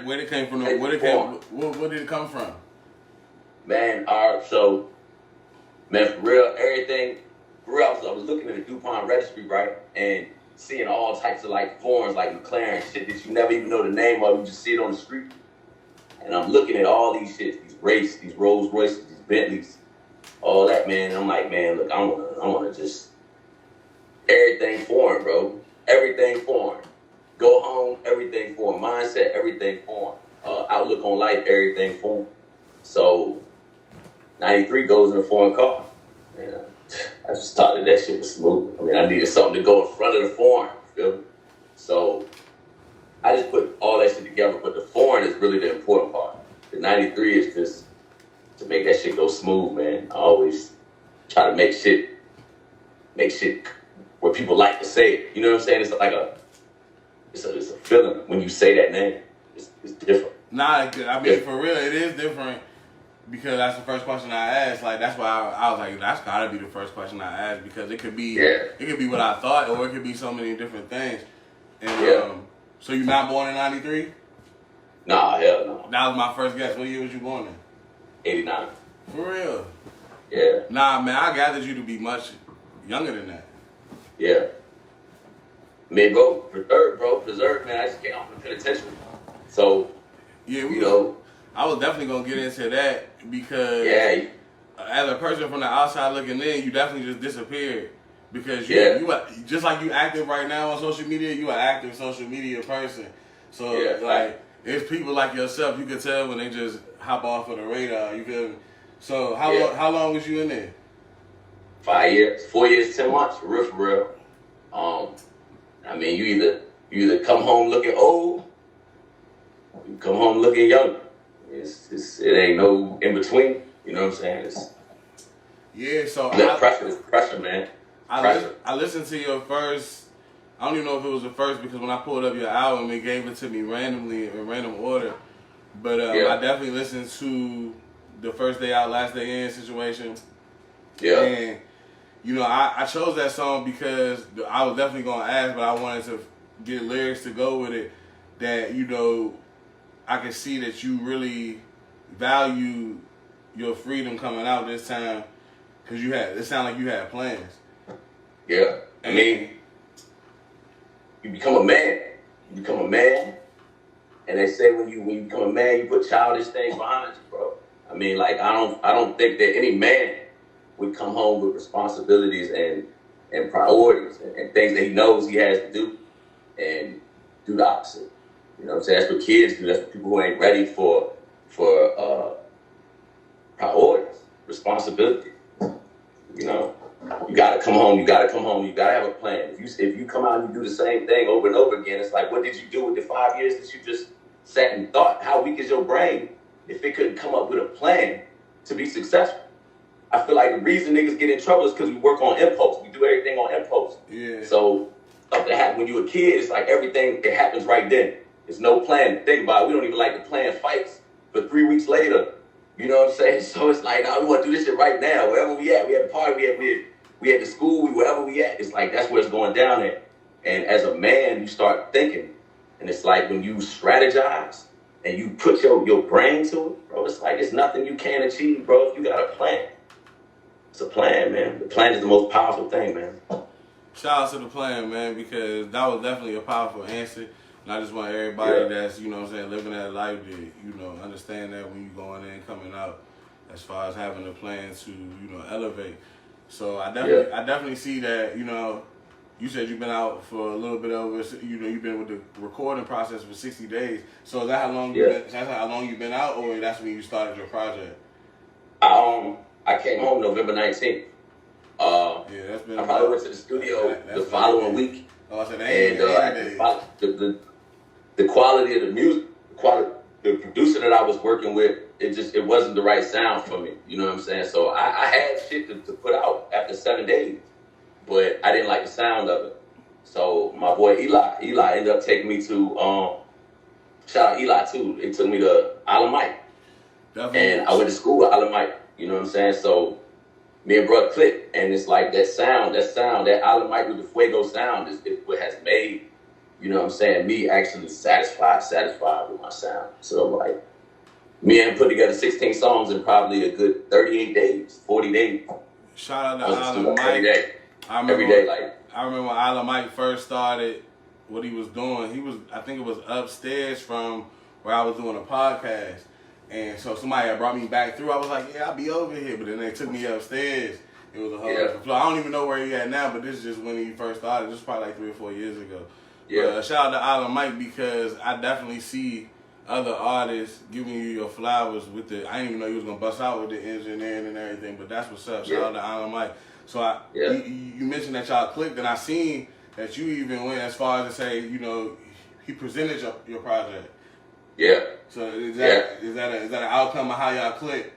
where it came from? Where did it come from? Man, so man, for real, everything. For real, I was looking at the DuPont registry, right, and seeing all types of like foreigns, like McLaren shit that you never even know the name of. You just see it on the street, and I'm looking at all these shit, these Rolls Royces, these Bentleys, all that, man. And I'm like, man, look, I wanna just everything foreign, bro. Everything foreign. Go home, everything foreign. Mindset, everything foreign. Outlook on life, everything foreign. So 93 goes in a foreign car. And I just thought that shit was smooth. I mean, I needed something to go in front of the foreign. You feel me? So I just put all that shit together. But the foreign is really the important part. The 93 is just to make that shit go smooth, man. I always try to make shit where people like to say it. You know what I'm saying? It's like it's a feeling when you say that name. It's different. Nah, I mean, for real, it is different. Because that's the first question I asked. Like, that's why I was like, that's gotta be the first question I asked, because it could be what I thought, or it could be so many different things. And so you're not born in 93? Nah, hell no. That was my first guess. What year was you born in? 89. For real? Yeah. Nah, man, I gathered you to be much younger than that. Yeah. Man, bro, preserve, man. I just came out from the penitentiary. So, yeah, you know, I was definitely gonna get into that, because as a person from the outside looking in, you definitely just disappeared, because you just like you active right now on social media. You an active social media person, so like it's people like yourself. You can tell when they just hop off of the radar. You feel me? So how long was you in there? 5 years, 4 years, 10 months, for real. I mean, you either come home looking old, or you come home looking young. It ain't no in between. You know what I'm saying? So pressure, man. I listened to your first. I don't even know if it was the first, because when I pulled up your album, it gave it to me randomly in random order. But I definitely listened to the First Day Out, Last Day In situation. Yeah. And you know, I chose that song because I was definitely gonna ask, but I wanted to get lyrics to go with it that, you know, I can see that you really value your freedom coming out this time, because it sounded like you had plans. Yeah. I mean, you become a man. And they say when you become a man, you put childish things behind you, bro. I mean, like, I don't think that any man would come home with responsibilities and priorities and things that he knows he has to do, and do the opposite. You know what I'm saying? That's what kids do. That's what people who ain't ready for priorities, responsibility. You know, you gotta come home. You gotta have a plan. If you come out and you do the same thing over and over again, it's like, what did you do with the 5 years that you just sat and thought? How weak is your brain if it couldn't come up with a plan to be successful? I feel like the reason niggas get in trouble is because we work on impulse. We do everything on impulse. Yeah. So stuff that happens when you're a kid, it's like everything, it happens right then. There's no plan. Think about it. We don't even like to plan fights, but 3 weeks later, you know what I'm saying? So it's like, nah, we want to do this shit right now. Wherever we at, we at the party, we at the school, wherever we at. It's like, that's where it's going down at. And as a man, you start thinking. And it's like when you strategize and you put your brain to it, bro, it's like it's nothing you can't achieve, bro, if you got a plan. It's a plan, man. The plan is the most powerful thing, man. Shout out to the plan, man, because that was definitely a powerful answer. And I just want everybody that's, you know what I'm saying, living that life to, you know, understand that when you're going in, coming out, as far as having a plan to, you know, elevate. So I definitely see that, you know, you said you've been out for a little bit over, you know, you've been with the recording process for 60 days. So is that how long that's how long you've been out, or that's when you started your project? I came home November 19th. That's been I probably went to the studio the following week. Oh, I said and the quality of the music, the producer that I was working with, it wasn't the right sound for me. You know what I'm saying? So I had shit to put out after 7 days, but I didn't like the sound of it. So my boy Eli ended up taking me to shout out Eli too. It took me to Isle of Mike. And I went to school with Isle of Mike. You know what I'm saying? So me and bro clicked, and it's like that sound, that Isle of Mike with the Fuego sound is what has made you know what I'm saying, me actually satisfied with my sound. So like, me and him put together 16 songs in probably a good 38 days, 40 days. Shout out I to was in Island studio every Mike. day. I remember, Every day, like, I remember when Island Mike first started, what he was doing. He was, I think it was upstairs from where I was doing a podcast. And so somebody had brought me back through. I was like, yeah, I'll be over here. But then they took me upstairs. It was a whole different flow. I don't even know where he at now, but this is just when he first started. This was probably like 3 or 4 years ago. Yeah. But shout out to Island Mike because I definitely see other artists giving you your flowers with the. I didn't even know you was gonna bust out with the engineering and everything, but that's what's up. Shout out to Island Mike. So you mentioned that y'all clicked, and I seen that you even went as far as to say, you know, he presented your project. Yeah. So is that an outcome of how y'all click?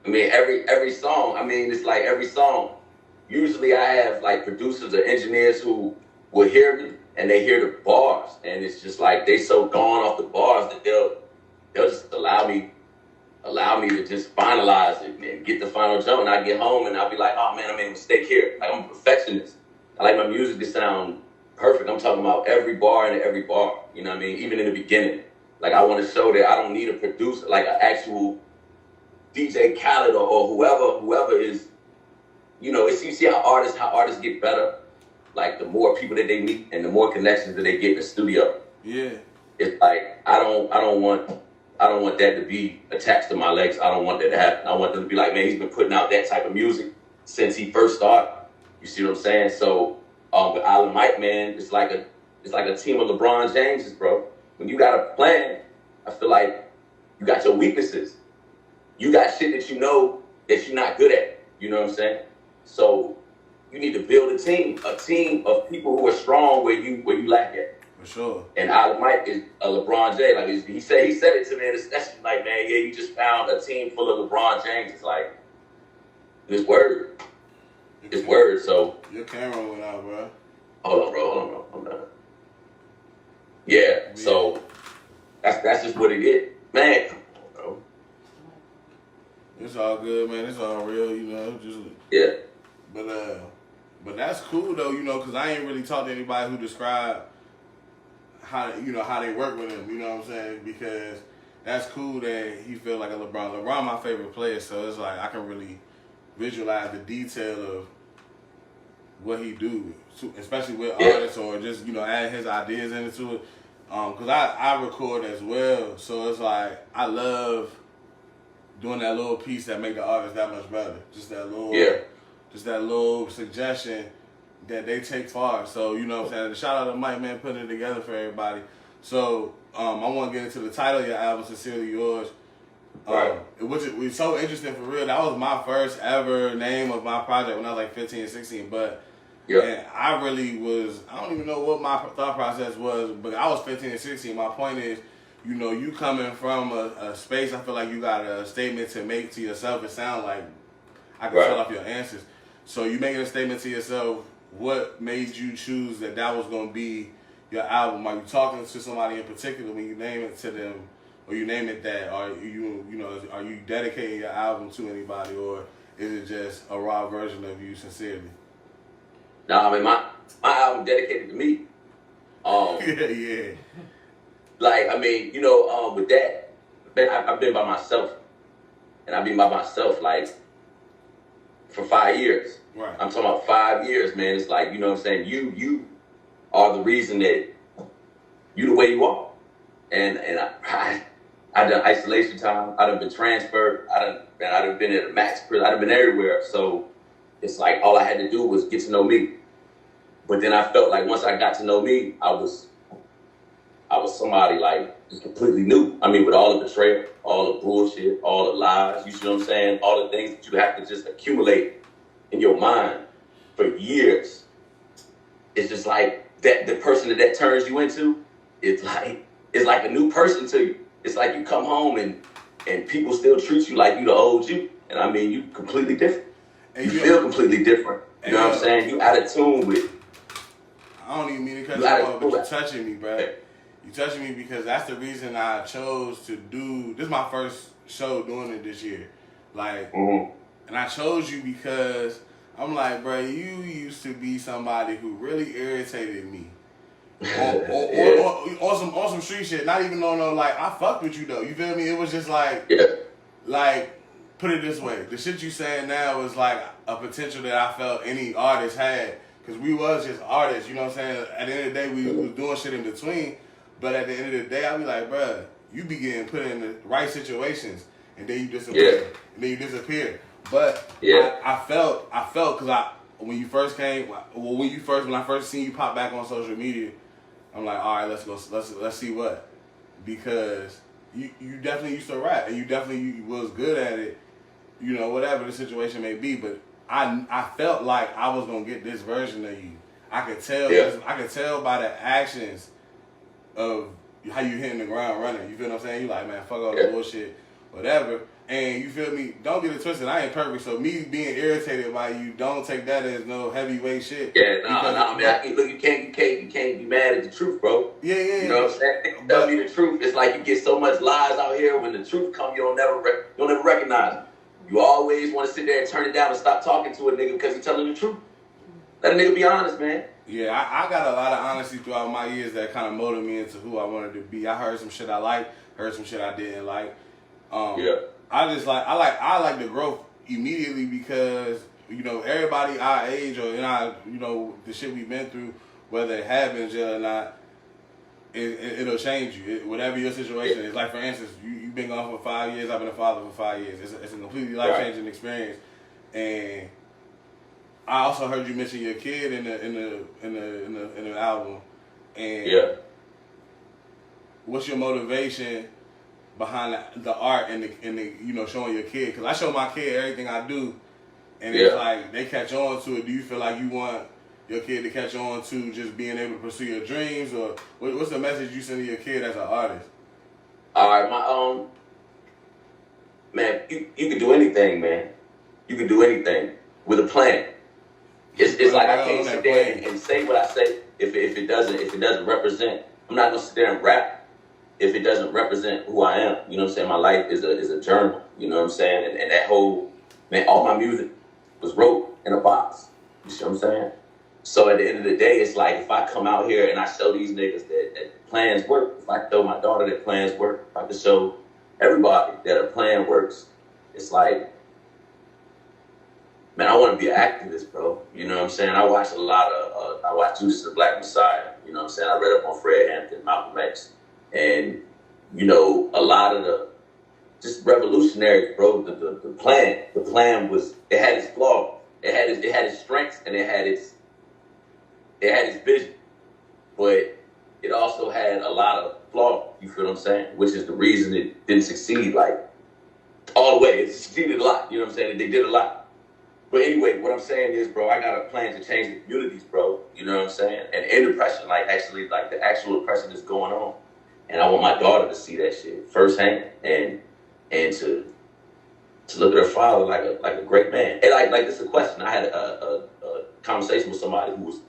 I mean, every song. I mean, it's like every song. Usually, I have like producers or engineers who will hear me and they hear the bars, and it's just like they so gone off the bars that they'll just allow me to just finalize it and get the final jump. And I get home and I'll be like, oh man, I made a mistake here. Like, I'm a perfectionist. I like my music to sound perfect. I'm talking about every bar and every bar. You know what I mean? Even in the beginning. Like, I want to show that I don't need a producer, like an actual DJ Khaled or whoever is, you know, it's, you see how artists get better, like the more people that they meet and the more connections that they get in the studio. Yeah. It's like, I don't want that to be attached to my legs. I don't want that to happen. I want them to be like, man, he's been putting out that type of music since he first started. You see what I'm saying? So, with Island Mike, man, it's like a team of LeBron Jameses, bro. When you got a plan, I feel like you got your weaknesses. You got shit that you know that you're not good at. You know what I'm saying? So you need to build a team of people who are strong where you lack at. For sure. And Island Mike is a LeBron James. Like he said it to me in a session, like, man, yeah, you just found a team full of LeBron James. It's like his word. His word. So your camera went out, bro. Hold on, bro. I'm done. Yeah. So that's just what it is, man. Come on, bro. It's all good, man. It's all real, you know. Just yeah. But that's cool though, you know, because I ain't really talked to anybody who described how they work with him. You know what I'm saying? Because that's cool that he feel like a LeBron. LeBron my favorite player, so it's like I can really visualize the detail of what he do, especially with artists or just, you know, add his ideas into it. Because I record as well, so it's like I love doing that little piece that make the artist that much better. Just that little suggestion that they take far. So, you know what I'm saying? Shout out to Mike, man, putting it together for everybody. So, I want to get into the title of your album, Sincerely Yours. Right. Which was so interesting for real. That was my first ever name of my project when I was like 15 and 16. But and I really was, I don't even know what my thought process was, but I was 15 and 16. My point is, you know, you coming from a space, I feel like you got a statement to make to yourself. It sounds like I can tell off your answers. So you making a statement to yourself. What made you choose that was going to be your album? Are you talking to somebody in particular when you name it to them, or you name it that? Are are you dedicating your album to anybody, or is it just a raw version of you sincerely? No, I mean my album dedicated to me. Yeah. Like, I mean, you know, with that, I've been by myself, and I've been by myself like for 5 years. Right. I'm talking about 5 years, man. It's like, you know what I'm saying? You are the reason that you the way you are. And I done isolation time. I done been transferred. I done been at a max prison. I done been everywhere. So it's like all I had to do was get to know me. But then I felt like once I got to know me, I was somebody like just completely new. I mean, with all the betrayal, all the bullshit, all the lies, you see what I'm saying? All the things that you have to just accumulate in your mind for years. It's just like that the person that turns you into, it's like a new person to you. It's like you come home and people still treat you like you the old you. And I mean, you completely different. And you feel completely different. You know what I'm saying? You out of tune with. I don't even mean to cut you off, but you're touching me, bro. You touching me because that's the reason I chose to do. This is my first show doing it this year, like, and I chose you because I'm like, bro, you used to be somebody who really irritated me, Yeah. On some street shit. Not even on no like I fucked with you though. You feel me? It was just Yeah. like put it this way, the shit you saying now is like a potential that I felt any artist had. Cause we was just artists, you know what I'm saying? At the end of the day, we was doing shit in between. But at the end of the day, I be like, bruh, you be getting put in the right situations, and then you disappear, and then you disappear. But I felt, cause when I first seen you pop back on social media, I'm like, all right, let's see what, because you definitely used to rap, and you was good at it, you know, whatever the situation may be. But I felt like I was gonna get this version of you. I could tell. I could tell by the actions of how you hitting the ground running. You feel what I'm saying? You like, man, fuck all the bullshit, whatever. And you feel me? Don't get it twisted. I ain't perfect, so me being irritated by you, don't take that as no heavyweight shit. Yeah, man. Look, you can't be mad at the truth, bro. Yeah. You know what I'm saying? Tell me the truth. It's like you get so much lies out here. When the truth comes, you'll never recognize it. You always want to sit there and turn it down and stop talking to a nigga because he's telling the truth. Let a nigga be honest, man. Yeah, I got a lot of honesty throughout my years that kind of molded me into who I wanted to be. I heard some shit I liked, heard some shit I didn't like. I like the growth immediately because, you know, everybody our age or in our, you know, the shit we've been through, whether it have been jail or not, it'll change you. Whatever your situation is. Like, for instance, you've been gone for 5 years, I've been a father for 5 years. It's a completely life-changing experience. And I also heard you mention your kid in the album. And what's your motivation behind the art and the you know, showing your kid? Because I show my kid everything I do, and it's like they catch on to it. Do you feel like you want your kid to catch on to just being able to pursue your dreams, or what's the message you send to your kid as an artist? All right, man, you can do anything, man. You can do anything with a plan. It's like I can't sit there and say what I say if it doesn't represent. I'm not gonna sit there and rap if it doesn't represent who I am. You know what I'm saying? My life is a journal. You know what I'm saying? And that whole, man, all my music was wrote in a box. You see what I'm saying? So at the end of the day, it's like if I come out here and I show these niggas that plans work, if I show my daughter that plans work, if I can show everybody that a plan works, it's like, man, I want to be an activist, bro. You know what I'm saying? I watch I watch Judas the Black Messiah. You know what I'm saying? I read up on Fred Hampton, Malcolm X. And, you know, a lot of the just revolutionaries, bro, the plan was, it had its flaws. It had its strengths and it had its vision. But it also had a lot of flaws, you feel what I'm saying? Which is the reason it didn't succeed, like, all the way. It succeeded a lot, you know what I'm saying? They did a lot. But anyway, what I'm saying is, bro, I got a plan to change the communities, bro. You know what I'm saying? And end oppression, like the actual oppression that's going on. And I want my daughter to see that shit firsthand and to look at her father like a great man. And like this is a question. I had a conversation with somebody who was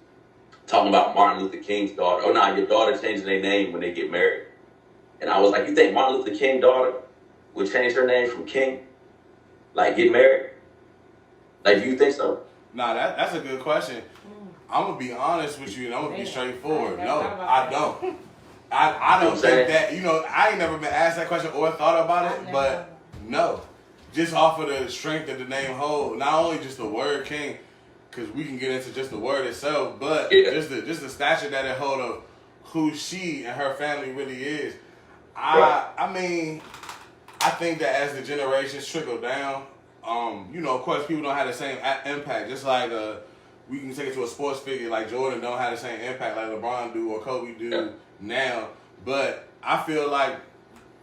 talking about Martin Luther King's daughter. Oh, nah, your daughter changes their name when they get married. And I was like, you think Martin Luther King's daughter would change her name from King? Like, get married? Like, do you think so? Nah, that's a good question. I'm going to be honest with you, and I'm going to be straightforward. No, I don't. I don't think that, you know, I ain't never been asked that question or thought about it, but no. Just off of the strength of the name hold, not only just the word King, because we can get into just the word itself, but just the stature that it hold of who she and her family really is. I mean, I think that as the generations trickle down, you know, of course, people don't have the same impact. Just like we can take it to a sports figure, like Jordan don't have the same impact like LeBron do or Kobe do now. But I feel like,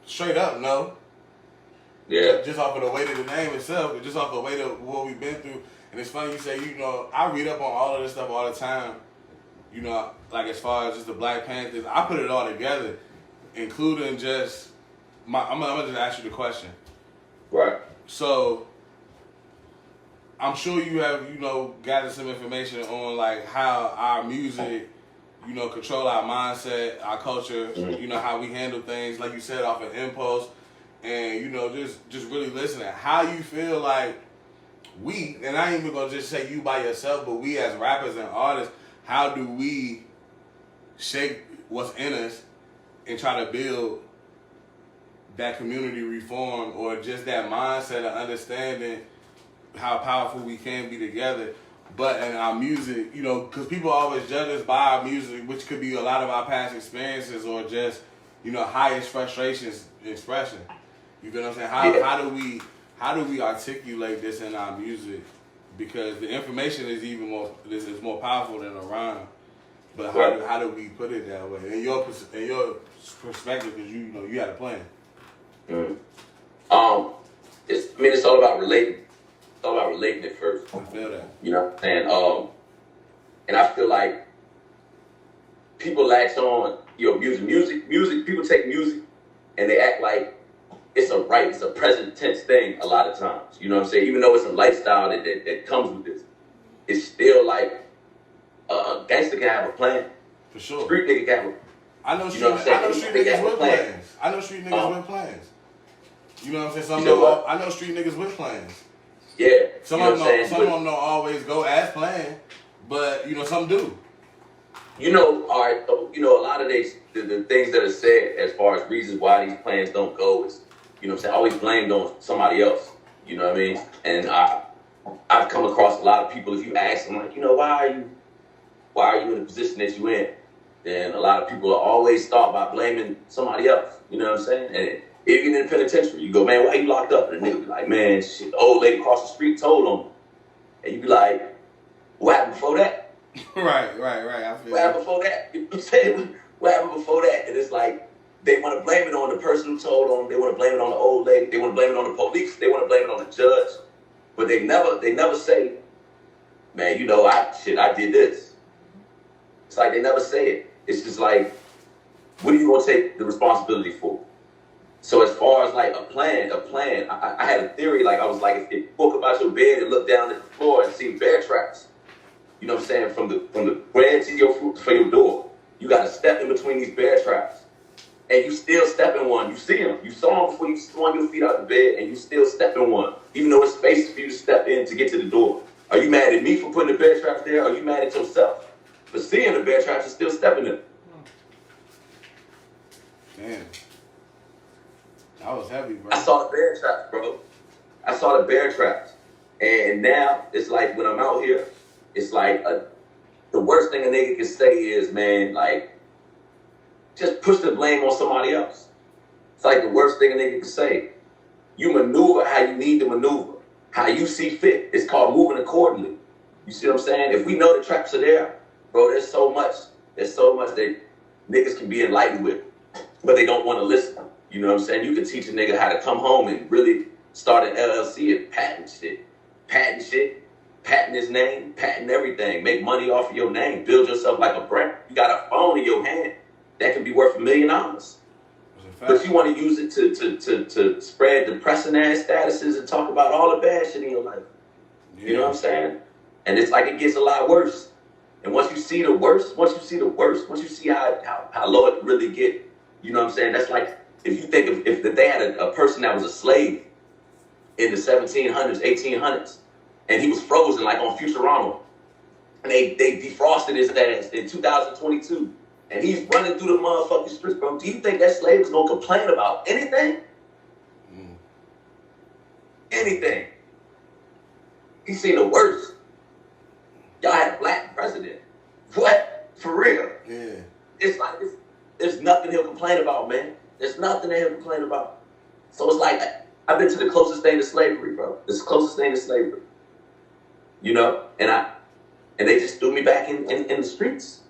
straight up, no. Yeah. Just off of the weight of the name itself, just off the weight of what we've been through. And it's funny you say, you know, I read up on all of this stuff all the time. You know, like as far as just the Black Panthers, I put it all together, including just I'm gonna just ask you the question. Right. So, I'm sure you have, you know, gathered some information on like how our music, you know, control our mindset, our culture, you know, how we handle things, like you said, off of impulse, and, you know, just really listening. How you feel like we, and I ain't even gonna just say you by yourself, but we as rappers and artists, how do we shake what's in us and try to build that community reform or just that mindset of understanding how powerful we can be together. But in our music, you know, because people always judge us by our music, which could be a lot of our past experiences or just, you know, highest frustrations expression. You feel what I'm saying? How do we articulate this in our music? Because the information is even more more powerful than a rhyme. But how do we put it that way? In your perspective, because you know you had a plan. It's all about relating. It's all about relating it first. I feel that. You know what I'm saying? And I feel like people latch on your music. People take music and they act like it's a present tense thing a lot of times. You know what I'm saying? Even though it's a lifestyle that comes with this, it's still like a gangster can have a plan. For sure. Street nigga can have a plan. I know street niggas with plans. I know street niggas with plans. You know what I'm saying? I know street niggas with plans. Yeah. Some of them don't always go as planned, but you know some do. You know, all right. You know, a lot of the things that are said as far as reasons why these plans don't go is, you know what I'm saying, always blamed on somebody else. You know what I mean? And I've come across a lot of people. If you ask them, like, you know, why are you in the position that you in? Then a lot of people always start by blaming somebody else. You know what I'm saying? And even in the penitentiary, you go, man, why you locked up? And the nigga be like, man, shit, the old lady across the street told on me. And you be like, what happened before that? Right. I feel what happened before that? You know what I'm saying? What happened before that? And it's like, they want to blame it on the person who told on them. They want to blame it on the old lady. They want to blame it on the police. They want to blame it on the judge. But they never say, man, you know, I did this. It's like they never say it. It's just like, what are you going to take the responsibility for? So as far as like a plan, I had a theory. Like I was like, if you woke up out your bed and look down at the floor and see bear traps, you know what I'm saying, from the bed to your door, you got to step in between these bear traps. And you still step in one. You see them. You saw them before you swung your feet out the bed, and you still step in one, even though it's space for you to step in to get to the door. Are you mad at me for putting the bear traps there? Or are you mad at yourself for seeing the bear traps and still stepping in them? Damn. That was heavy, bro. I saw the bear traps, bro. I saw the bear traps. And now, it's like, when I'm out here, it's like, the worst thing a nigga can say is, man, like, just push the blame on somebody else. It's like the worst thing a nigga can say. You maneuver how you need to maneuver, how you see fit. It's called moving accordingly. You see what I'm saying? If we know the traps are there, bro, there's so much that niggas can be enlightened with, but they don't want to listen. You know what I'm saying? You can teach a nigga how to come home and really start an LLC and patent shit, patent his name, patent everything, make money off of your name, build yourself like a brand. You got a phone in your hand that can be worth $1 million. But you want to use it to spread depressing ass statuses and talk about all the bad shit in your life. Yeah. You know what I'm saying? And it's like it gets a lot worse. And once you see the worst, once you see how low it really get, you know what I'm saying? That's like, if you think if they had a person that was a slave in the 1700s, 1800s, and he was frozen like on Futurama, and they defrosted his ass in 2022, and he's running through the motherfucking streets, bro. Do you think that slave is gonna complain about anything? Anything. He's seen the worst. Y'all had a black president. What? For real? Yeah. It's like, there's nothing he'll complain about, man. There's nothing that he'll complain about. So it's like, I've been to the closest thing to slavery, bro. It's the closest thing to slavery. You know? And they just threw me back in the streets.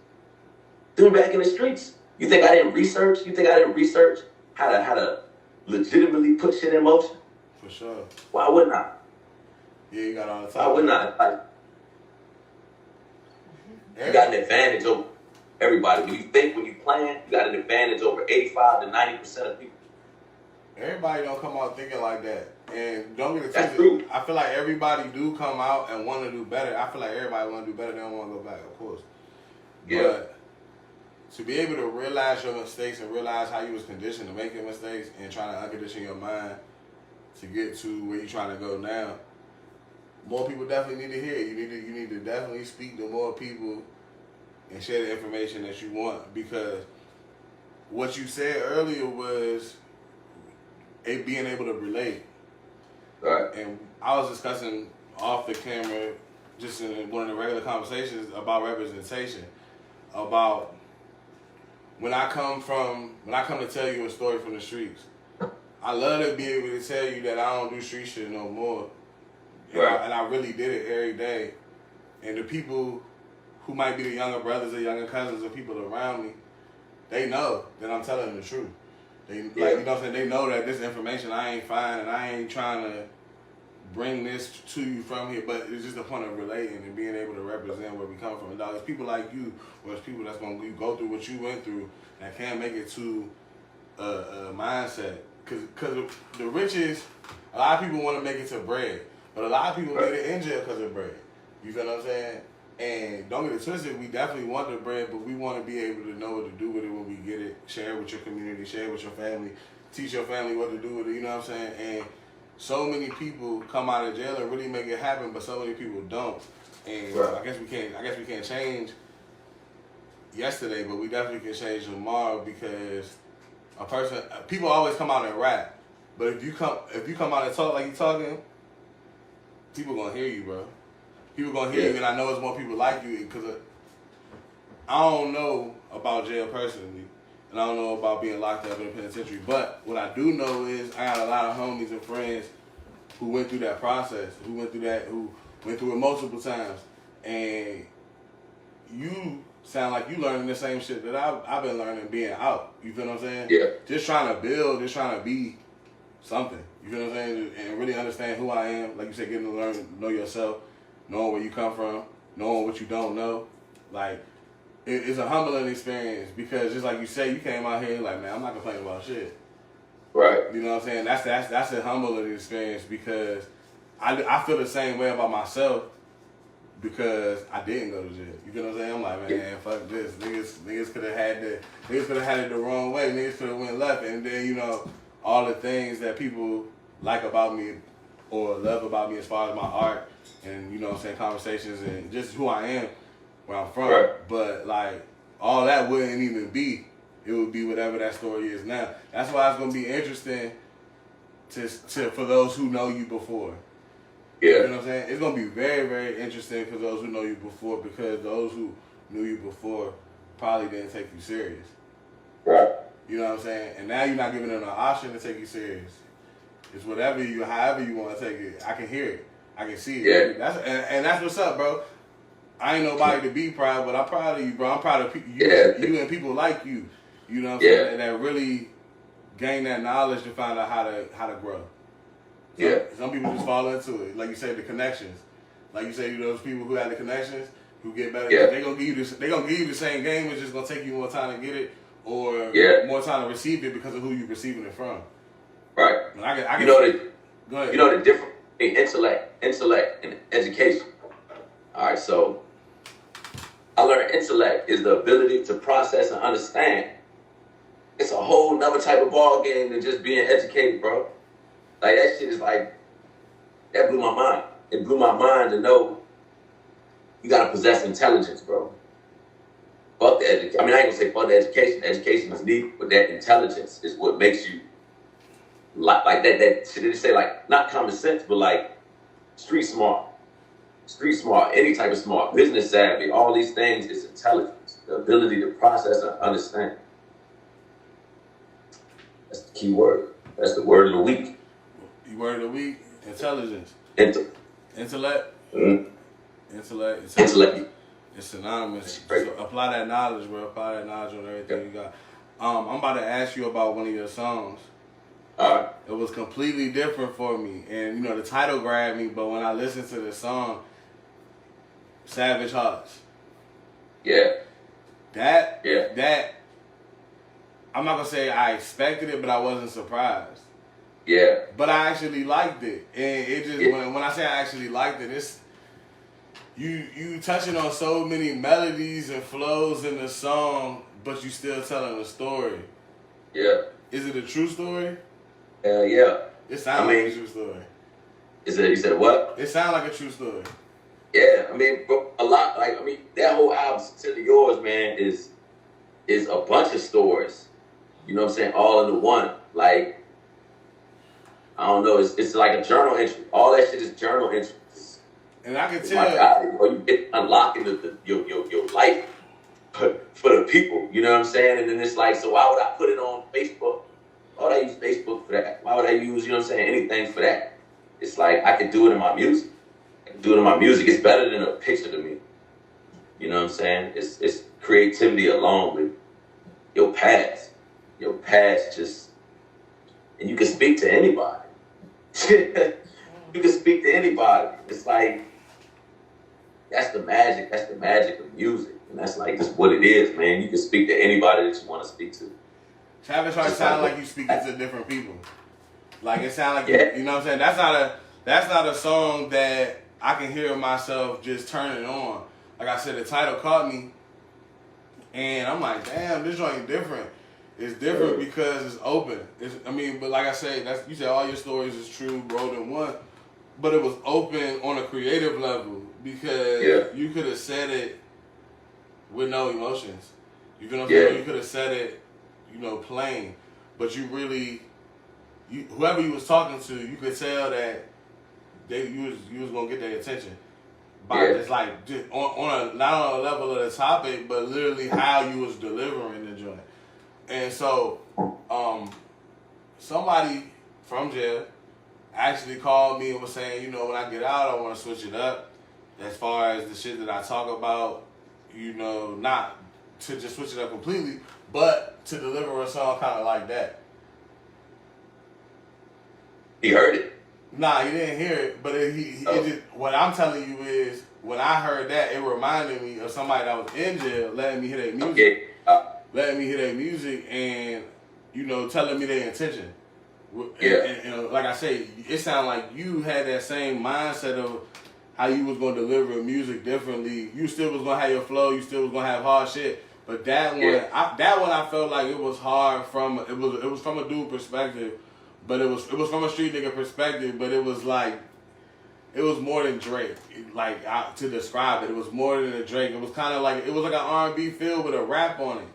Threw me back in the streets. You think I didn't research? You think I didn't research how to legitimately put shit in motion? For sure. Why wouldn't I? Yeah, you got all the time. Why wouldn't I? Like, you got an advantage over everybody. When you plan, you got an advantage over 85 to 90% of people. Everybody don't come out thinking like that. And don't get it That's twisted. true. I feel like everybody do come out and want to do better. I feel like everybody want to do better. They don't want to go back, of course. Yeah. But to be able to realize your mistakes and realize how you was conditioned to make your mistakes and trying to uncondition your mind to get to where you're trying to go now, more people definitely need to hear it. You need to definitely speak to more people and share the information that you want, because what you said earlier was it being able to relate. Right. And I was discussing off the camera, just in one of the regular conversations about representation, about when I come to tell you a story from the streets, I love to be able to tell you that I don't do street shit no more. Right. And I really did it every day. And the people who might be the younger brothers or younger cousins or people around me, they know that I'm telling them the truth. They like, you know what I'm saying? They know that this information I ain't finding, and I ain't trying to bring this to you from here, but it's just a point of relating and being able to represent where we come from. And dog, it's people like you, or it's people that's gonna go through what you went through that can't make it to a mindset. Cause the riches, a lot of people want to make it to bread, but a lot of people get it in jail because of bread. You feel what I'm saying? And don't get it twisted, we definitely want the bread, but we want to be able to know what to do with it when we get it. Share it with your community, share it with your family, teach your family what to do with it, you know what I'm saying? And so many people come out of jail and really make it happen, but so many people don't. And I guess we can't change yesterday, but we definitely can change tomorrow, because people always come out and rap, but if you come out and talk like you talking, people gonna hear you, bro. People gonna hear you, and I know it's more people like you, because I don't know about jail personally, and I don't know about being locked up in a penitentiary, but what I do know is I got a lot of homies and friends who went through that process, who went through it multiple times, and you sound like you learning the same shit that I've been learning being out. You feel what I'm saying? Yeah. Just trying to build, just trying to be something. You feel what I'm saying? And really understand who I am. Like you said, getting to learn, know yourself, knowing where you come from, knowing what you don't know. Like, it's a humbling experience, because just like you say, you came out here like, man, I'm not complaining about shit. Right. You know what I'm saying? That's a humbling experience, because I feel the same way about myself, because I didn't go to jail. You feel what I'm saying? I'm like, man, fuck this. Niggas could have had it the wrong way. Niggas could have went left, and then, you know, all the things that people like about me or love about me as far as my art and, you know what I'm saying, conversations and just who I am, where I'm from. Right. But like, all that wouldn't even be. It would be whatever that story is now. That's why it's gonna be interesting to for those who know you before. Yeah. You know what I'm saying? It's gonna be very, very interesting for those who know you before, because those who knew you before probably didn't take you serious. Right. You know what I'm saying? And now you're not giving them an option to take you serious. It's however you want to take it. I can hear it. I can see it. Yeah. And that's what's up, bro. I ain't nobody to be proud, but I'm proud of you, bro. I'm proud of you and people like you. You know what I'm saying? And that really gain that knowledge to find out how to grow. Some people just fall into it. Like you said, the connections. Like you say, those people who have the connections, who get better, they gonna give you the same game. It's just gonna take you more time to get it, or more time to receive it because of who you're receiving it from. Right. Go ahead. You know the difference between intellect, and education. All right, so I learned intellect is the ability to process and understand. It's a whole nother type of ball game than just being educated, bro. Like, that shit is like, that blew my mind. It blew my mind to know you gotta possess intelligence, bro. Fuck the education. I mean, I ain't gonna say fuck the education. Education is needed, but that intelligence is what makes you like that shit. They say, like, not common sense, but like street smart, any type of smart, business savvy. All these things is intelligence, the ability to process and understand. That's the key word. That's the word of the week. The word of the week: intelligence. Intellect. Mm-hmm. Intellect. It's synonymous. So apply that knowledge, bro. Apply that knowledge on everything you got. I'm about to ask you about one of your songs. It was completely different for me, and you know the title grabbed me. But when I listened to the song, Savage Hearts. That. I'm not gonna say I expected it, but I wasn't surprised. But I actually liked it, and it just when I say I actually liked it, it's you touching on so many melodies and flows in the song, but you still telling a story. Is it a true story? Yeah. It sounds like a true story. You said what? It sounds like a true story. Yeah, I mean, bro, a lot. Like, I mean, that whole album, "Sincerely Yours," man, is a bunch of stories. You know what I'm saying? All into one. Like, I don't know. It's like a journal entry. All that shit is journal entries. And I can It's tell. my God, bro, you get unlocking your life for the people. You know what I'm saying? And then it's like, so why would I put it on Facebook? Why would I use Facebook for that? Why would I use, you know what I'm saying, anything for that? It's like I could do it in my music. I can do it in my music. It's better than a picture to me. You know what I'm saying? It's creativity along with your past. Your past just, and you can speak to anybody. You can speak to anybody. It's like, that's the magic. That's the magic of music. And that's like just what it is, man. You can speak to anybody that you want to speak to. Travis Hart sound like you speaking to different people. Like it sound like you know what I'm saying? That's not a song that I can hear myself just turning on. Like I said, the title caught me and I'm like, damn, this joint different. It's different because it's open. But like I said, you said all your stories is true, rolled in one. But it was open on a creative level because you could have said it with no emotions. You know what I'm saying? You could have said it, plain. But you really, whoever you was talking to, you could tell that you was gonna get their attention by just on a not on a level of the topic, but literally how you was delivering the joint. And so, somebody from jail actually called me and was saying, when I get out, I want to switch it up as far as the shit that I talk about, not to just switch it up completely, but to deliver a song kind of like that. He heard it. Nah, he didn't hear it, but what I'm telling you is, when I heard that, it reminded me of somebody that was in jail letting me hear their music. Letting me hear their music and, telling me their intention. And like I say, it sounded like you had that same mindset of how you was going to deliver music differently. You still was going to have your flow. You still was going to have hard shit. But that one, I felt like it was hard it was from a dude perspective, but it was from a street nigga perspective, but it was like, it was more than Drake. To describe it, it was more than a Drake. It was kind of like, it was like an R&B feel with a rap on it.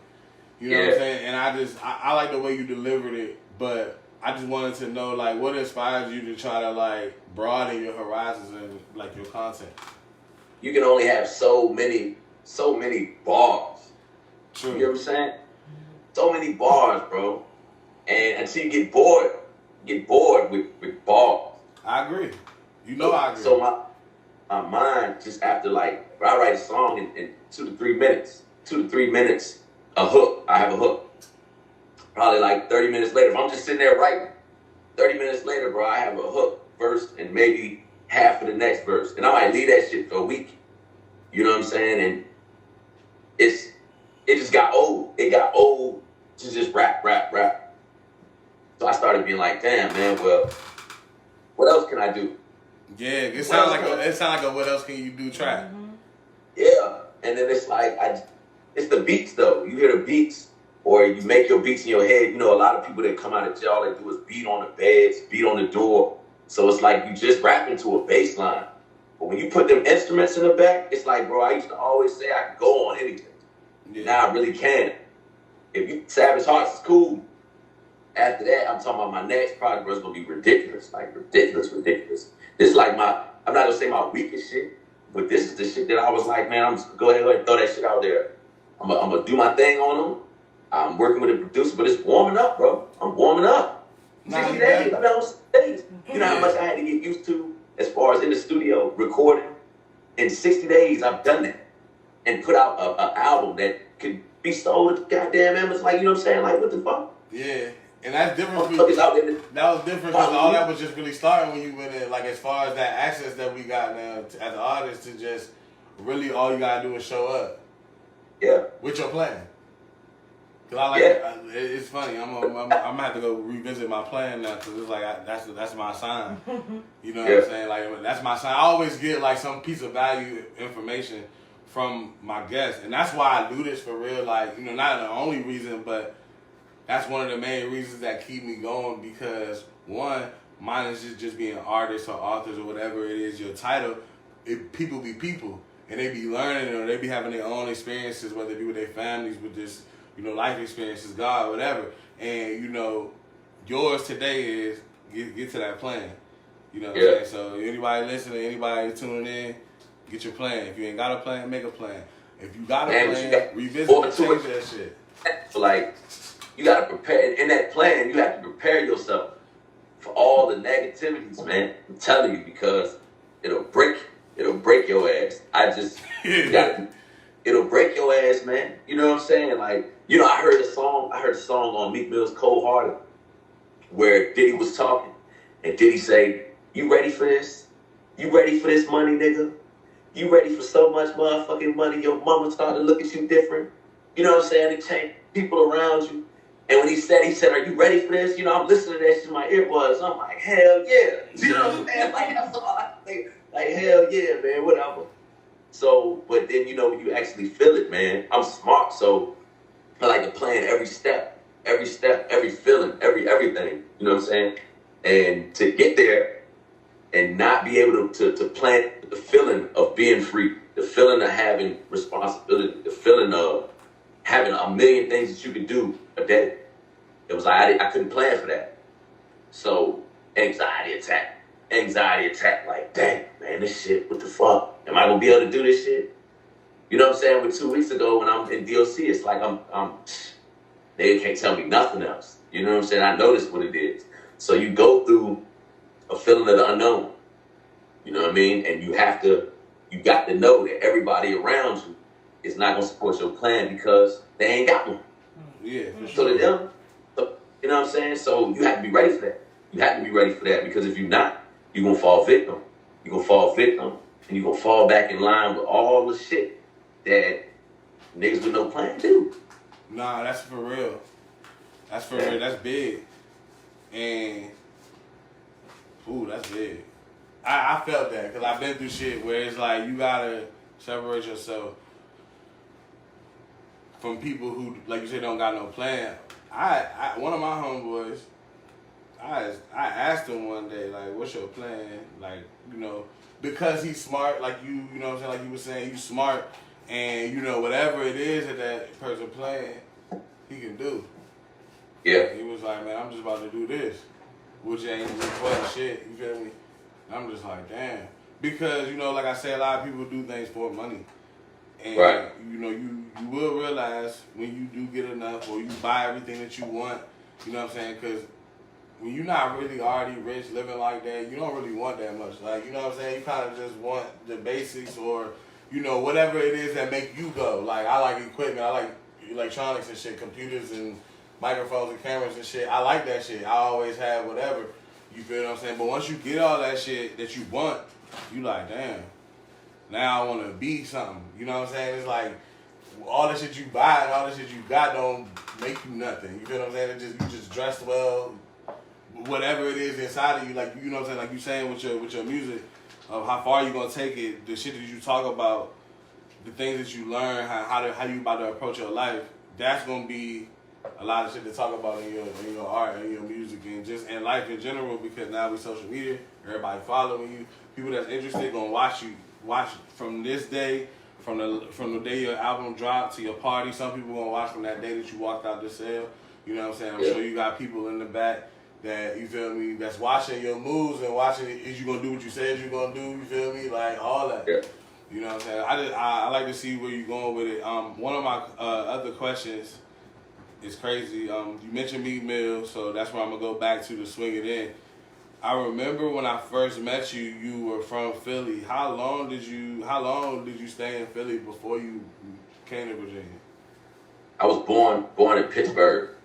You know what I'm saying? And I like the way you delivered it, but I just wanted to know, what inspires you to try to, broaden your horizons and, your content? You can only have so many bars. True. You know what I'm saying? So many bars, bro. And until you get bored with bars. I agree. I agree. So my mind, just after, I write a song in 2 to 3 minutes. 2 to 3 minutes, a hook. I have a hook. Probably 30 minutes later, if I'm just sitting there writing, 30 minutes later, bro, I have a hook verse and maybe half of the next verse. And I might leave that shit for a week. You know what I'm saying? And it just got old. It got old to just rap. So I started being like, damn, man, well, what else can I do? Yeah, it sounds like a what else can you do track. Mm-hmm. Yeah. And then it's it's the beats though. You hear the beats. Or you make your beats in your head. A lot of people that come out of jail, all they do is beat on the beds, beat on the door. So it's like you just rapping to a bass line. But when you put them instruments in the back, it's like, bro, I used to always say I could go on anything. Yeah. Now I really can. If you Savage Hearts is cool. After that, I'm talking about my next project, bro, it's going to be ridiculous. Ridiculous. This is I'm not going to say my weakest shit, but this is the shit that I was like, man, I'm just going to go ahead and throw that shit out there. I'm going to do my thing on them. I'm working with a producer, but it's warming up, bro. I'm warming up. 60 days, I'm on stage. You know how much I had to get used to as far as in the studio recording? In 60 days, I've done that. And put out an album that could be sold at goddamn Amazon. You know what I'm saying? What the fuck? Yeah. And that's different. That was different because all that was just really starting when you went in, as far as that access that we got now as an artist to just really all you got to do is show up. Yeah. With your plan. Cause it's funny. I'm gonna have to go revisit my plan now because it's that's my sign. You know what I'm saying? That's my sign. I always get some piece of value information from my guests, and that's why I do this for real. Not the only reason, but that's one of the main reasons that keep me going because one, mine is just being artists or authors or whatever it is your title, people be people, and they be learning, or they be having their own experiences, whether it be with their families, with this, life experiences, God, whatever. And yours today is get to that plan. You know what I'm saying? So anybody listening, anybody tuning in, get your plan. If you ain't got a plan, make a plan. If you got a plan, revisit and change that shit. So like, you gotta prepare. In that plan, you have to prepare yourself for all the negativities, man. I'm telling you, because it'll break your ass. It'll break your ass, man. You know what I'm saying? Like, I heard a song on Meek Mill's Cold Hearted where Diddy was talking, and Diddy say, "You ready for this? You ready for this money, nigga? You ready for so much motherfucking money? Your mama started to look at you different." You know what I'm saying? It changed people around you. And when he said, "Are you ready for this?" I'm listening to that shit in my earbuds. I'm like, hell yeah. You know what I'm saying? Like, that's all I think. Like, hell yeah, man, whatever. So, but then, when you actually feel it, man, I'm smart. So I like to plan every step, every feeling, everything. You know what I'm saying? And to get there and not be able to plan the feeling of being free, the feeling of having responsibility, the feeling of having a million things that you can do a day. It was like, I couldn't plan for that. So anxiety attack. Like, dang, man, this shit, what the fuck? Am I gonna be able to do this shit? You know what I'm saying? With 2 weeks ago when I'm in DLC, it's like they can't tell me nothing else. You know what I'm saying? I know this what it is. So you go through a feeling of the unknown. You know what I mean? And you got to know that everybody around you is not gonna support your plan because they ain't got one. Yeah, for sure. So to them, you know what I'm saying? So you have to be ready for that. You have to be ready for that, because if you're not, you're gonna fall victim. You're gonna fall victim, and you're gonna fall back in line with all the shit that niggas with no plan do. Nah, that's for real. That's for real. That's big. And that's big. I felt that because I've been through shit where it's like you gotta separate yourself from people who, like you said, don't got no plan. I one of my homeboys, I asked him one day, like, what's your plan? Like, because he's smart, like you know what I'm saying, like you were saying, he's smart, and whatever it is that person playing, he can do. Yeah. He was like, man, I'm just about to do this, which ain't fun shit, you feel me? I'm just like, damn. Because, like I said, a lot of people do things for money. And, right. You will realize when you do get enough or you buy everything that you want, you know what I'm saying? Because when you're not really already rich, living like that, you don't really want that much. Like, you know what I'm saying? You kind of just want the basics or, whatever it is that make you go. Like, I like equipment. I like electronics and shit, computers and microphones and cameras and shit. I like that shit. I always have whatever. You feel what I'm saying? But once you get all that shit that you want, you like, damn. Now I want to be something. You know what I'm saying? It's like all the shit you buy and all the shit you got don't make you nothing. You feel what I'm saying? You just dress well, whatever it is inside of you. Like, you know what I'm saying? Like you saying with your music, of how far you gonna take it, the shit that you talk about, the things that you learn, how you about to approach your life. That's gonna be a lot of shit to talk about in your art and your music and just in life in general. Because now with social media, everybody following you. People that's interested gonna watch from this day, from the day your album dropped to your party. Some people gonna watch from that day that you walked out the cell. You know what I'm saying? I'm sure you got people in the back that, you feel me, that's watching your moves and watching is you gonna do what you said you're gonna do. You feel me? Like all that. Yeah. You know what I'm saying? I like to see where you're going with it. One of my other questions is crazy. You mentioned Meek Mill, so that's where I'm gonna go back to swing it in. I remember when I first met you, you were from Philly. How long did you stay in Philly before you came to Virginia? I was born in Pittsburgh.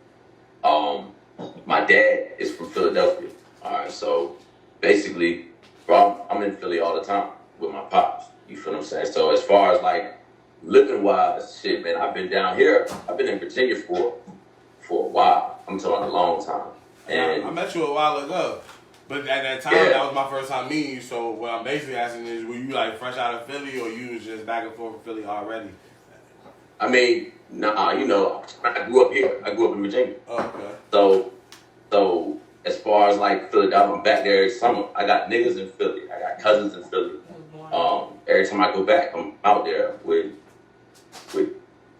My dad is from Philadelphia. All right, so basically, I'm in Philly all the time with my pops. You feel what I'm saying? So as far as like living wise, shit, man, I've been down here. I've been in Virginia for a while. I'm talking a long time. And I met you a while ago. But at that time, that was my first time meeting you. So what I'm basically asking is, were you like fresh out of Philly, or you was just back and forth from Philly already? I mean, nah, I grew up here. I grew up in Virginia. Okay. So as far as like Philadelphia, I'm back there every summer. I got niggas in Philly. I got cousins in Philly. every time I go back, I'm out there with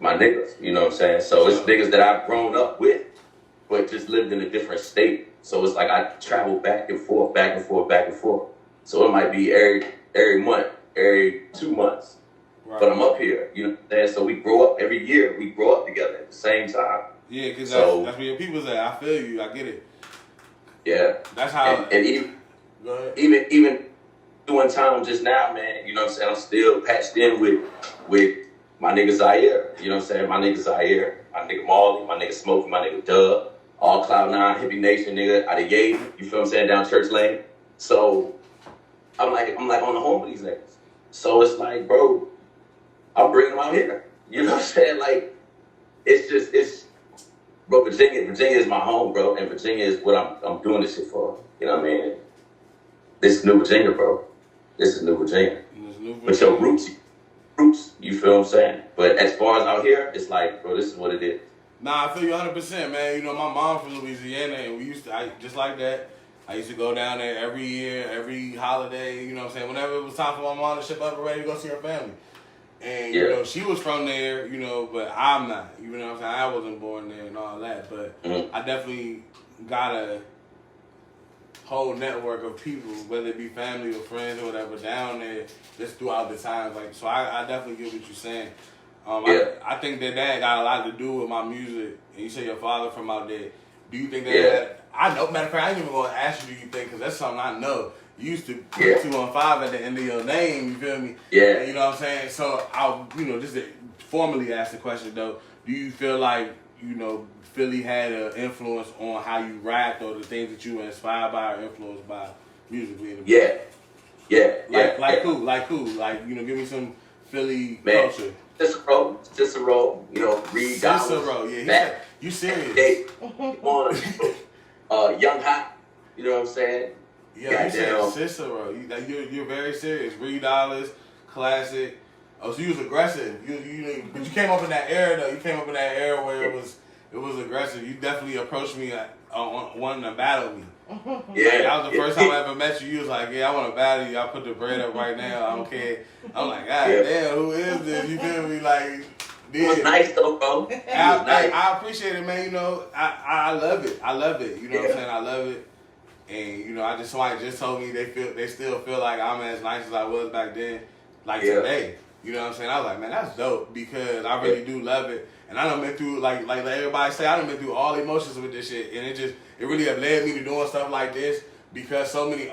my niggas. You know what I'm saying? So it's niggas that I've grown up with, but just lived in a different state. So it's like I travel back and forth, back and forth, back and forth. So it might be every month, every 2 months. Right. But I'm up here, you know what I'm saying? So we grow up every year. We grow up together at the same time. Yeah, because that's where your people's at. I feel you. I get it. Yeah. That's how. And even doing time just now, man, you know what I'm saying? I'm still patched in with my nigga Zaire. You know what I'm saying? My nigga Zaire, my nigga Marley, my nigga Smokey, my nigga Dub, all Cloud9, Hippie Nation, nigga, out of Yale, you feel what I'm saying, down Church Lane. So I'm like on the home with these niggas. So it's like, bro, I'm bringing them out here. You know what I'm saying? Like, bro, Virginia is my home, bro, and Virginia is what I'm doing this shit for. You know what I mean? This is New Virginia, bro. This is New Virginia. But your roots, you feel what I'm saying? But as far as out here, it's like, bro, this is what it is. Nah, I feel you 100%, man. You know, my mom from Louisiana, and we used to, just like that, I used to go down there every year, every holiday, you know what I'm saying? Whenever it was time for my mom to ship up and ready to go see her family. And, you know, she was from there, you know, but I'm not. You know what I'm saying? I wasn't born there and all that. But I definitely got a whole network of people, whether it be family or friends or whatever, down there just throughout the times. Like, so I definitely get what you're saying. I think that got a lot to do with my music. And you say your father from out there. Do you think that I know, matter of fact, I ain't even going to ask you, do you think, because that's something I know. You used to put 215 at the end of your name, you feel me? Yeah. You know what I'm saying? So, just to formally ask the question, though, do you feel like, you know, Philly had an influence on how you rapped or the things that you were inspired by or influenced by musically? Like who? Like, you know, give me some Philly culture. Cicero, you know, Reed Dollaz. Cicero, yeah. You serious? Young Hot, you know what I'm saying? Yeah, you said Cicero. You're very serious. Reed Dollaz, classic. Oh, so you was aggressive. But you came up in that era though. You came up in that era where it was aggressive. You definitely approached me wanting to battle me. Yeah. Like, that was the first time I ever met you. You was like, yeah, I want to battle you. I put the bread up right now. I don't care. I'm like, God damn, who is this? You feel me? Like, it was nice though, bro. I appreciate it, man. You know, I love it. I love it. You know what I'm saying? I love it. And you know, somebody just told me they still feel like I'm as nice as I was back then, like today. You know what I'm saying? I was like, man, that's dope because I really do love it. And I done been through like everybody say, I done been through all emotions with this shit, and it really have led me to doing stuff like this because so many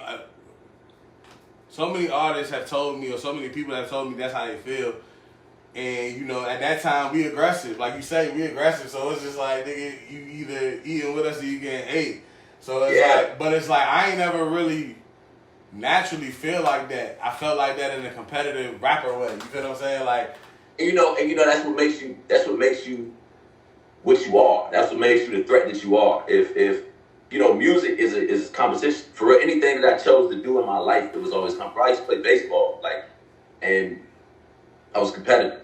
artists have told me, or so many people have told me that's how they feel. And, you know, at that time, we aggressive. Like you say, we aggressive. So it's just like, nigga, you either eating with us or you getting ate. So it's like, but it's like, I ain't never really naturally feel like that. I felt like that in a competitive rapper way. You feel what I'm saying? Like, and you know, that's what makes you what you are. That's what makes you the threat that you are. If you know, music is competition. For real, anything that I chose to do in my life, it was always competition. I used to play baseball, and I was competitive.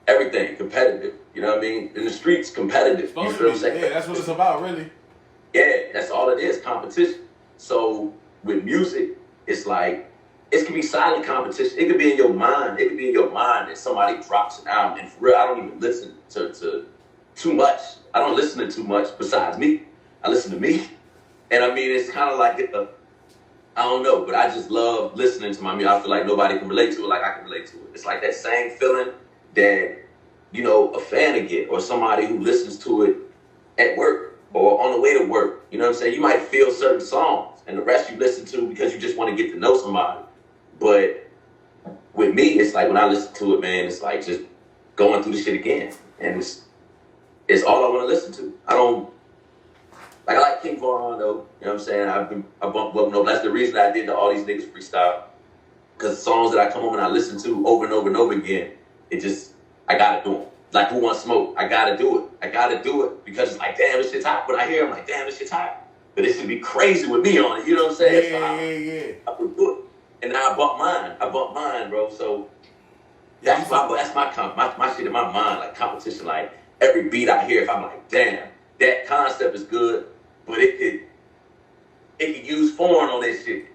Everything competitive. You know what I mean? In the streets, competitive. You feel what I'm saying? Yeah, that's what it's about, really. Yeah, that's all it is, competition. So with music, it's like, it can be silent competition. It could be in your mind. It could be in your mind that somebody drops an album. And for real, I don't even listen to too much. I don't listen to too much besides me. I listen to me. And I mean, it's kind of like, I don't know, but I just love listening to my music. I feel like nobody can relate to it like I can relate to it. It's like that same feeling that, you know, a fan would get, or somebody who listens to it at work or on the way to work. You know what I'm saying? You might feel certain songs and the rest you listen to because you just want to get to know somebody. But with me, it's like when I listen to it, man, it's like just going through the shit again. And it's all I want to listen to. I like King Von, though. You know what I'm saying? I bumped up. No, that's the reason I did All These Niggas freestyle. Because the songs that I come home and I listen to over and over and over again, I gotta do them. Like Who Wants Smoke? I gotta do it. I gotta do it. Because it's like, damn, this shit's hot. When I hear it, I'm like, damn, this shit's hot. But it should be crazy with me on it. You know what I'm saying? Yeah. I would do it. And now I bump mine, bro. So that's my shit in my mind, like competition. Like every beat I hear, if I'm like, damn, that concept is good, but it could use foreign on that shit.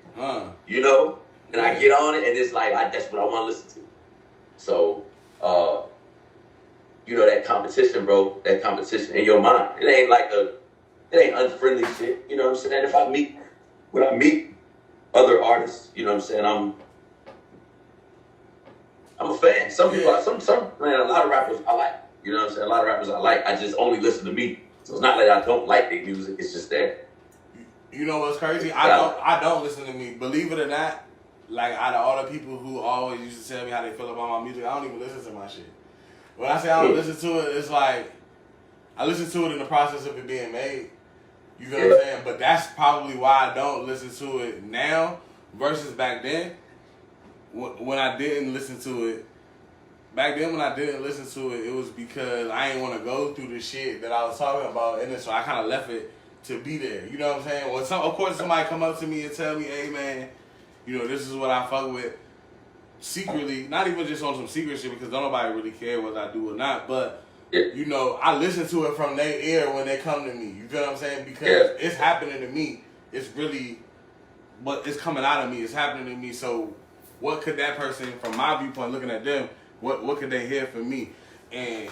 You know? and I get on it, and it's like that's what I want to listen to. So, you know, that competition, bro, that competition in your mind. It ain't unfriendly shit. You know what I'm saying? When I meet other artists, you know what I'm saying, I'm a fan. Some people, man, a lot of rappers I like. You know what I'm saying? A lot of rappers I like. I just only listen to me. So it's not that I don't like their music. It's just that. You know what's crazy? I don't listen to me. Believe it or not, like out of all the people who always used to tell me how they feel about my music, I don't even listen to my shit. When I say I don't listen to it, it's like I listen to it in the process of it being made. You know what I'm saying? But that's probably why I don't listen to it now versus back then when I didn't listen to it. Back then when I didn't listen to it, it was because I didn't want to go through the shit that I was talking about in it, so I kind of left it to be there. You know what I'm saying? Well, of course somebody come up to me and tell me, hey man, you know, this is what I fuck with secretly, not even just on some secret shit because don't nobody really care whether I do or not, but you know, I listen to it from their ear when they come to me. You feel what I'm saying? Because it's happening to me. It's really, but it's coming out of me. It's happening to me. So what could that person, from my viewpoint, looking at them, what could they hear from me? And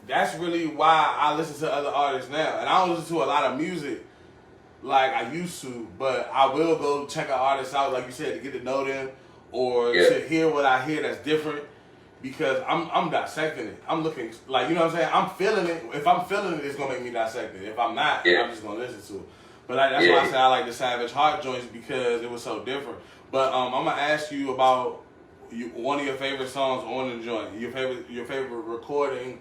that's really why I listen to other artists now. And I don't listen to a lot of music like I used to, but I will go check an artist out, like you said, to get to know them or to hear what I hear that's different. Because I'm dissecting it. I'm looking, like, you know what I'm saying? I'm feeling it. If I'm feeling it, it's going to make me dissect it. If I'm not, I'm just going to listen to it. But that's why I say I like the Savage Heart joints because it was so different. But I'm going to ask you about one of your favorite songs on the joint. Your favorite recording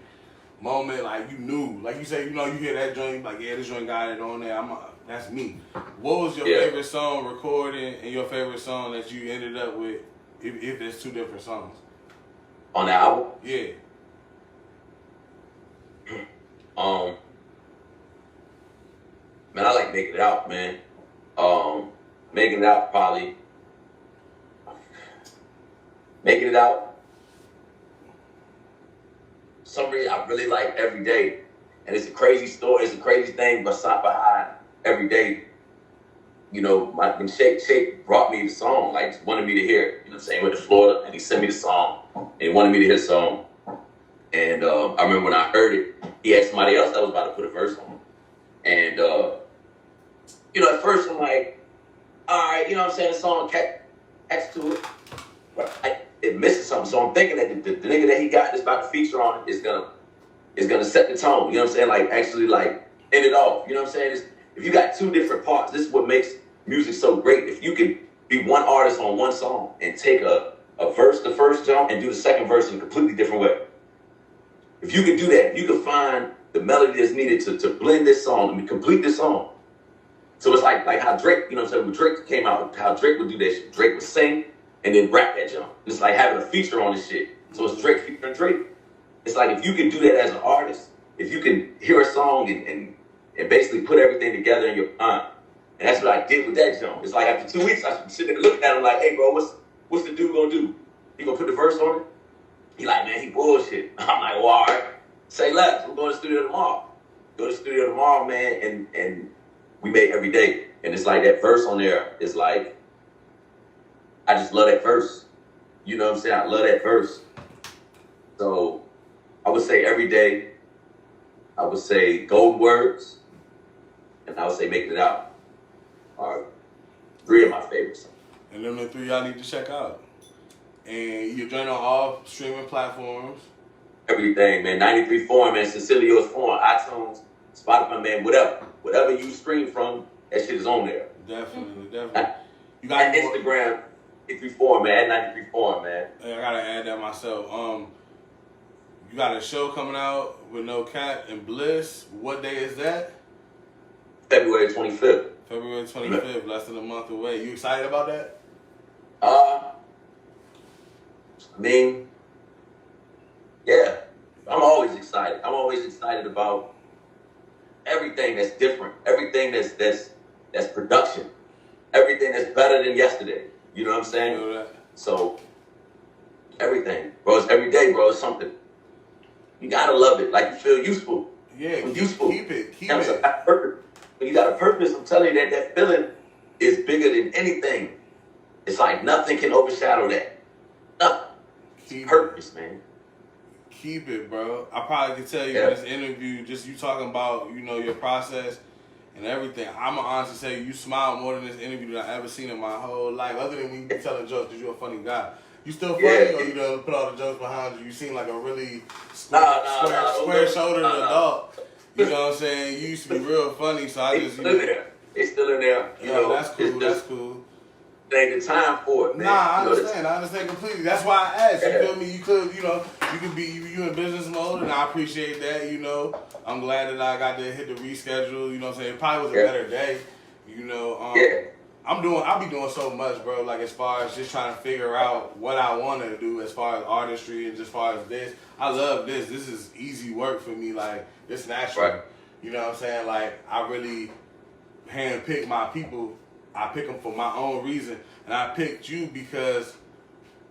moment, like you knew. Like you say, you know, you hear that joint, like, yeah, this joint got it on there. That's me. What was your favorite song recording and your favorite song that you ended up with if there's two different songs? On the album? Yeah. Man, I like Making It Out, man. Making It Out probably. Making It Out. Some reason I really like Every Day. And it's a crazy story. It's a crazy thing behind Every Day. You know, when Shake brought me the song, like, wanted me to hear it. You know what I'm saying? Went to Florida, and he sent me the song. And he wanted me to hear the song. And I remember when I heard it, he had somebody else that was about to put a verse on. And, you know, at first I'm like, all right, you know what I'm saying? The song catch to it. But it misses something. So I'm thinking that the nigga that he got that's about to feature on it is gonna set the tone. You know what I'm saying? Like, actually, like, end it off. You know what I'm saying? If you got two different parts, this is what makes music so great. If you could be one artist on one song and take a verse, the first jump, and do the second verse in a completely different way. If you could do that, if you could find the melody that's needed to blend this song and complete this song. So it's like how Drake, you know what I'm saying, when Drake came out, how Drake would do that shit. Drake would sing and then rap that jump. It's like having a feature on this shit. So it's Drake featuring Drake. It's like if you can do that as an artist, if you can hear a song and basically put everything together in your mind. And that's what I did with that jump. It's like after 2 weeks, I was sitting there looking at him like, hey, bro, what's the dude gonna do? He gonna put the verse on it? He like, man, he bullshit. I'm like, well, all right. Say less. We're going to the studio tomorrow. Go to the studio tomorrow, man, and we made Every Day. And it's like that verse on there is like, I just love that verse. You know what I'm saying? I love that verse. So I would say Every Day. I would say Golden Words. And I would say Making It Out. Are three of my favorites. And them the three y'all need to check out. And you're joining on all streaming platforms. Everything, man. 93 Foreign, man. Cecilio's Foreign, iTunes, Spotify, man. Whatever you stream from, that shit is on there. Definitely. You got Instagram, 93 Foreign, man. 93 Foreign, man. Hey, I gotta add that myself. You got a show coming out with No Cap and Bliss. What day is that? February 25th. February 25th, less than a month away. You excited about that? I mean, yeah. I'm always excited. I'm always excited about everything that's different. Everything that's production. Everything that's better than yesterday. You know what I'm saying? You know that? So, everything. Bro, it's every day, bro. It's something. You gotta love it. Like, you feel useful. Yeah, useful. Keep it. When you got a purpose, I'm telling you that feeling is bigger than anything. It's like nothing can overshadow that. Nothing. Keep Purpose, man. Keep it, bro. I probably could tell you Yeah. in this interview, just you talking about, you know, your process and everything. I'm gonna honestly say you smile more than this interview that I ever seen in my whole life, other than when you be telling jokes because you're a funny guy. You still funny, Yeah. or you done put all the jokes behind you? You seem like a really Nah, square shouldered nah. adult. You know what I'm saying? You used to be real funny, so I It's just, you still in know. there. It's still in there. You Yo, know, that's cool. it's That's just, cool. ain't the time for it, man. Nah, I You know, understand. I understand completely. That's why I asked. You Yeah. feel me? You could, you know, you could be you in business mode, and I appreciate that. You know, I'm glad that I got to hit the reschedule. You know what I'm saying? It probably was a Yeah. better day. You know, Yeah. I'll be doing so much, bro. Like as far as just trying to figure out what I want to do as far as artistry and just as far as this. I love this. This is easy work for me. Like it's natural. Right. You know what I'm saying? Like I really handpick my people. I pick them for my own reason, and I picked you because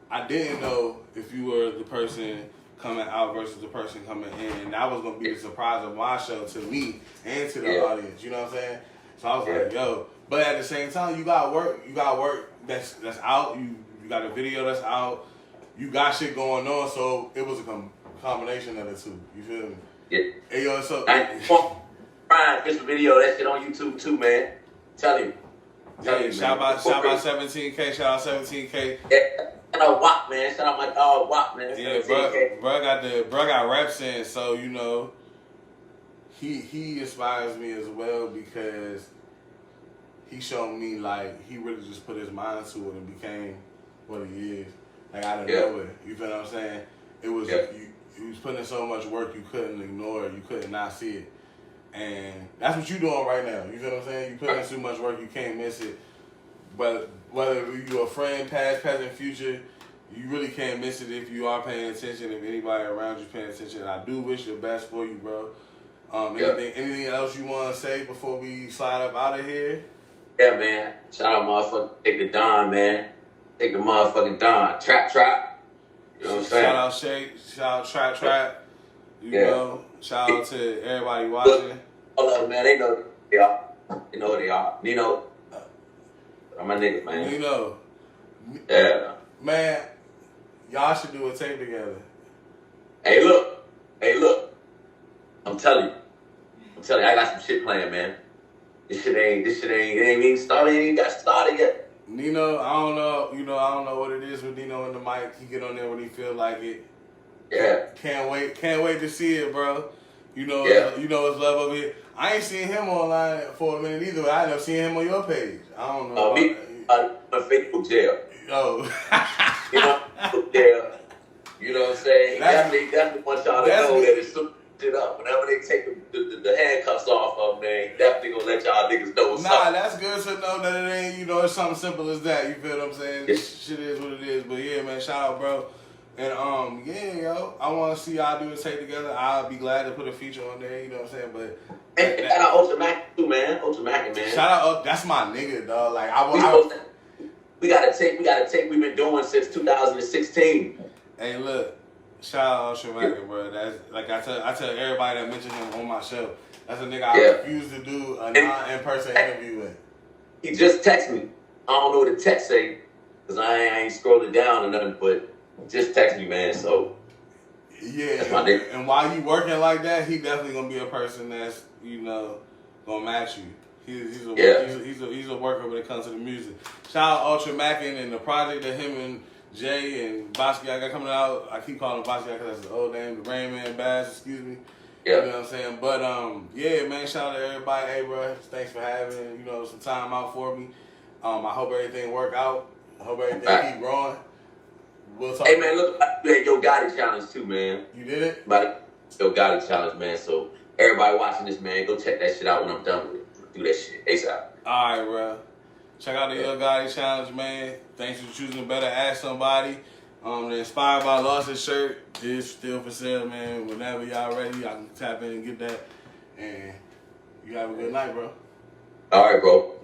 I didn't know if you were the person coming out versus the person coming in, and that was gonna be the surprise of my show to me and to the Yeah. audience. You know what I'm saying? So I was Yeah. like, yo. But at the same time, you got work. You got work that's out. You got a video that's out. You got shit going on. So it was a combination of the two. You feel me? Yeah. Hey yo, so Brian, this video, that shit on YouTube too, man. Tell you. hey, shout out 17K. Shout out 17K. Yeah. Shout out WAP, man. Shout out my dog WAP, man. Yeah, 17K. bro got reps in, so you know, he inspires me as well because he showed me like he really just put his mind to it and became what he is. Like out of nowhere, you feel what I'm saying? It was you was putting in so much work you couldn't ignore it, you couldn't not see it, and that's what you doing right now. You feel what I'm saying? You putting in so much work you can't miss it. But whether you're a friend, past, present, future, you really can't miss it if you are paying attention. If anybody around you paying attention, I do wish the best for you, bro. Anything else you want to say before we slide up out of here? Yeah, man. Shout out motherfucker. Take the Don, man. Take the motherfucking Don. Trap. You know what I'm saying? Shout out Shay. Shout out Trap. You Yeah. know. Shout out to everybody watching. All of them, man. They know who they are. They know who they are. Nino. I'm my niggas, man. You know. Yeah. Man, y'all should do a tape together. Hey, look. I'm telling you. I got some shit planned, man. This shit ain't even started. It ain't got started yet. Nino, I don't know what it is with Nino and the mic. He get on there when he feel like it. Yeah. Can't wait to see it, bro. You know, Yeah. you know his love over here. I ain't seen him online for a minute either, but I ended up seeing him on your page. I don't know. Me, my Facebook jail. Oh. You know, jail. You know what I'm saying? Definitely want y'all to know that it's some shit up. Whenever they take the handcuffs off of them, they definitely gonna let y'all niggas know what's up. That's good to know that it ain't, you know, it's something simple as that. You feel what I'm saying? This shit is what it is. But yeah, man, shout out, bro. And yeah, yo, I want to see y'all do a tape together. I'll be glad to put a feature on there. You know what I'm saying? But and shout out Ultra Mac too, man. Ultra Mac, man. Shout out, that's my nigga, dog. Like we got a tape we've been doing since 2016. Hey, look, shout out Ultra Mac, bro. That's like I tell everybody that mention him on my show. That's a nigga I refuse to do a non-in-person interview with. He just texted me. I don't know what the text say because I ain't scrolling down or nothing, but just text me, man. So yeah, that's my nigga. And while you working like that, he definitely gonna be a person that's, you know, gonna match you. He's a worker when it comes to the music. Shout out Ultra Mackin and the project that him and Jay and Basquiat got coming out. I keep calling him Basquiat because that's the old name, the Rain Man Bass, excuse me. Yeah. You know what I'm saying? But yeah, man, shout out to everybody. Hey, bro, thanks for having, you know, some time out for me. I hope everything work out. I hope everything keep growing. We'll talk. Hey, man, look, I did Yo Gotti challenge too, man. You did it? But Yo Gotti challenge, man. So everybody watching this, man, go check that shit out when I'm done with it. Do that shit ASAP. All right, bro. Check out the Yo Gotti challenge, man. Thanks for choosing to better ask somebody. The Inspired by Lawson shirt is still for sale, man. Whenever y'all ready, y'all can tap in and get that. And you have a good night, bro. All right, bro.